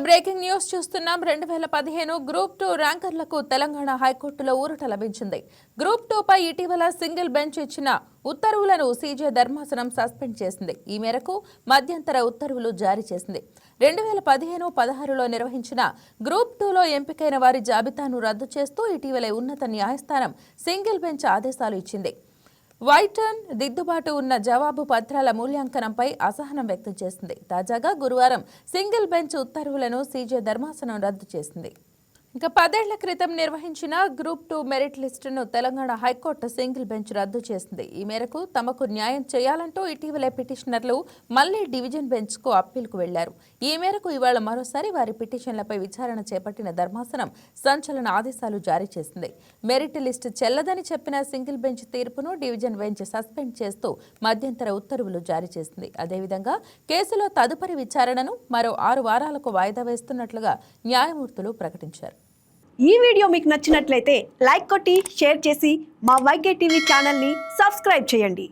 Breaking news చూస్తున్నాం. 2015 group 2 ర్యాంకర్లకు Telangana హైకోర్టులో ఊరట లభించింది. గ్రూప్ 2 పై ఇటీవల సింగిల్ బెంచ్ ఇచ్చిన ఉత్తర్వులను సీజే ధర్మాసనం సస్పెండ్ చేసింది. ఈ మేరకు మధ్యంతర ఉత్తర్వులు జారీ చేసింది. 2015-16లో నిర్వహించిన గ్రూప్ 2లో ఎంపికైన వారి జాబితాను రద్దు చేస్తూ ఇటీవలే ఉన్నత న్యాయస్థానం సింగిల్ బెంచ్ ఆదేశాలు ఇచ్చింది. వైటర్న్ దిద్దుబాటు ఉన్న జవాబు పత్రాల మూల్యాంకనంపై అసహనం వ్యక్తం చేసింది. తాజాగా గురువారం సింగిల్ బెంచ్ ఉత్తర్వులను సీజే ధర్మాసనం రద్దు చేసింది. ఇంకా 10 ఏళ్ల క్రితం నిర్వహించిన గ్రూప్ 2 మెరిట్ లిస్టును తెలంగాణ హైకోర్టు సింగిల్ బెంచ్ రద్దు చేసింది. ఈ మేరకు తమకు న్యాయం చేయాలంటూ ఇటీవలే పిటిషనర్లు మళ్లీ డివిజన్ బెంచ్కు అప్పీల్కు వెళ్లారు. ఈ మేరకు ఇవాళ మరోసారి వారి పిటిషన్లపై విచారణ చేపట్టిన ధర్మాసనం సంచలన ఆదేశాలు జారీ చేసింది. మెరిట్ లిస్టు చెల్లదని చెప్పిన సింగిల్ బెంచ్ తీర్పును డివిజన్ బెంచ్ సస్పెండ్ చేస్తూ మధ్యంతర ఉత్తర్వులు జారీ చేసింది. అదేవిధంగా కేసులో తదుపరి విచారణను మరో 6 వారాలకు వాయిదా వేస్తున్నట్లుగా న్యాయమూర్తులు ప్రకటించారు. ఈ వీడియో మీకు నచ్చినట్లయితే లైక్ కొట్టి షేర్ చేసి మా వైకే టీవీ ఛానల్ని సబ్స్క్రైబ్ చేయండి.